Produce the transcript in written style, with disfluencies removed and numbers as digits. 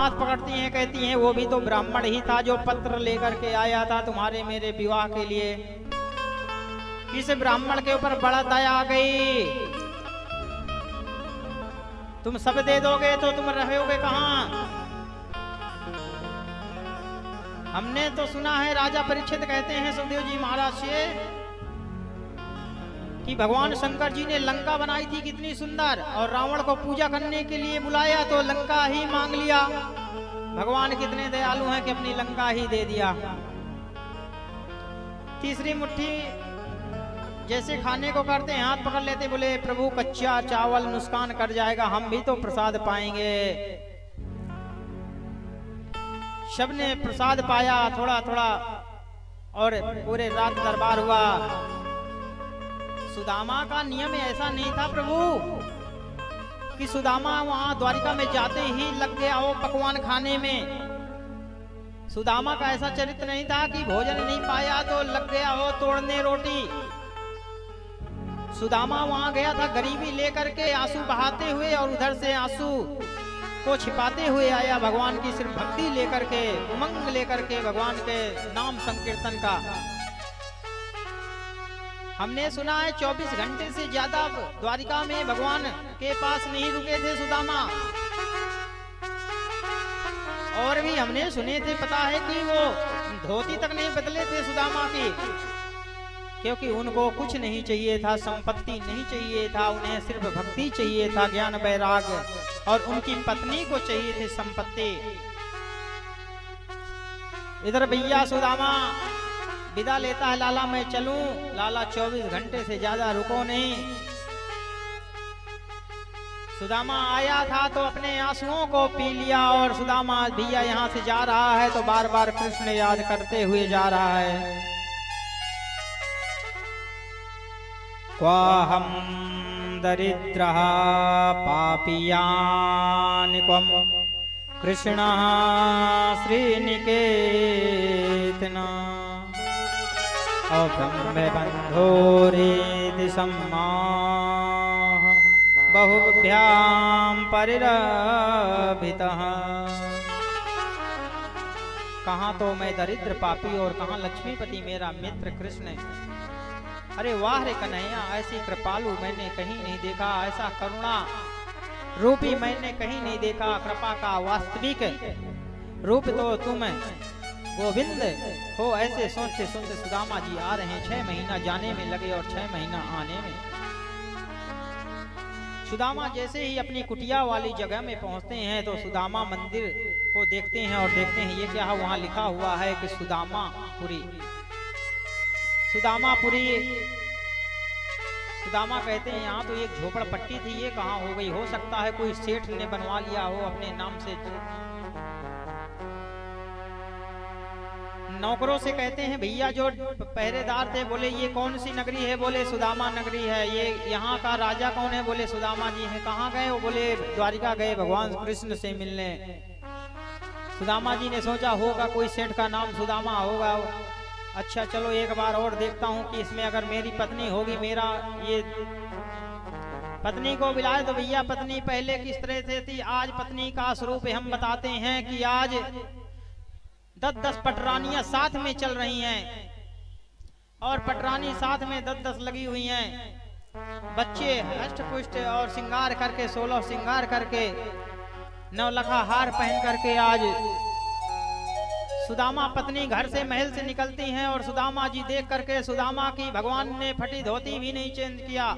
हाथ पकड़ती हैं, कहती हैं वो भी तो ब्राह्मण ही था जो पत्र लेकर के आया था तुम्हारे मेरे विवाह के लिए। इस ब्राह्मण के ऊपर बड़ा दया आ गई। तुम सब दे दोगे तो तुम रहोगे कहां? हमने तो सुना है, राजा परीक्षित कहते हैं सुखदेव जी महाराज से कि भगवान शंकर जी ने लंका बनाई थी कितनी सुंदर, और रावण को पूजा करने के लिए बुलाया तो लंका ही मांग लिया। भगवान कितने दयालु हैं कि अपनी लंका ही दे दिया। तीसरी मुट्ठी जैसे खाने को करते हैं, हाथ पकड़ लेते, बोले प्रभु कच्चा चावल नुकसान कर जाएगा, हम भी तो प्रसाद पाएंगे। सबने प्रसाद पाया थोड़ा थोड़ा, और पूरे रात दरबार हुआ। सुदामा का नियम ऐसा नहीं था प्रभु कि सुदामा वहां द्वारिका में जाते ही लग गया हो पकवान खाने में। सुदामा का ऐसा चरित्र नहीं था कि भोजन नहीं पाया तो लग गया हो तोड़ने रोटी। सुदामा वहां गया था गरीबी लेकर के, आंसू बहाते हुए, और उधर से आंसू को छिपाते हुए आया भगवान की सिर्फ भक्ति लेकर के, उमंग लेकर के, भगवान के नाम संकीर्तन का। हमने सुना है 24 घंटे से ज्यादा द्वारिका में भगवान के पास नहीं रुके थे सुदामा। और भी हमने सुने थे, पता है कि वो धोती तक नहीं बदले थे सुदामा की, क्योंकि उनको कुछ नहीं चाहिए था, संपत्ति नहीं चाहिए था, उन्हें सिर्फ भक्ति चाहिए था, ज्ञान वैराग्य, और उनकी पत्नी को चाहिए थी संपत्ति। इधर भैया सुदामा विदा लेता है, लाला मैं चलूं। लाला 24 घंटे से ज्यादा रुको नहीं। सुदामा आया था तो अपने आंसुओं को पी लिया, और सुदामा भैया यहाँ से जा रहा है तो बार बार कृष्ण याद करते हुए जा रहा है। क्वाहम दरिद्रः पापियानिकम् कृष्ण श्रीनिकेतन ब्रह्मबन्धोरिति सम्माह बहुभ्यां परिरभितः। कहाँ तो मैं दरिद्र पापी और कहाँ लक्ष्मीपति मेरा मित्र कृष्ण। अरे वाह रे कन्हैया, ऐसी कृपालु मैंने कहीं नहीं देखा, ऐसा करुणा रूपी मैंने कहीं नहीं देखा। कृपा का वास्तविक रूप तो तुम गोविंद हो। ऐसे सोचते सोचते सुदामा जी आ रहे हैं। 6 महीना जाने में लगे और 6 महीना आने में। सुदामा जैसे ही अपनी कुटिया वाली जगह में पहुंचते हैं तो सुदामा मंदिर को देखते हैं और देखते हैं ये क्या है। वहां लिखा हुआ है कि सुदामापुरी। सुदामापुरी, सुदामा कहते हैं यहाँ तो एक झोपड़पट्टी थी, ये कहाँ हो गई? हो सकता है कोई सेठ ने बनवा लिया हो अपने नाम से। नौकरों से कहते हैं भैया जो पहरेदार थे, बोले ये कौन सी नगरी है? बोले सुदामा नगरी है। ये यहाँ का राजा कौन है? बोले सुदामा जी हैं। कहाँ गए? वो बोले द्वारिका गए भगवान कृष्ण से मिलने। सुदामा जी ने सोचा होगा कोई सेठ का नाम सुदामा होगा। अच्छा चलो एक बार और देखता हूँ कि इसमें अगर मेरी पत्नी होगी, मेरा ये पत्नी को बुलाए तो भैया पत्नी पहले किस तरह से थी, आज पत्नी का स्वरूप हम बताते हैं कि आज 10-10 पटरानियां साथ में चल रही हैं और पटरानी साथ में 10-10 लगी हुई हैं। बच्चे हष्ट पुष्ट और श्रृंगार करके 16 श्रृंगार करके 9 लखा हार पहन करके आज सुदामा पत्नी घर से महल से निकलती हैं और सुदामा जी देख करके सुदामा की भगवान ने फटी धोती भी नहीं चेंज किया।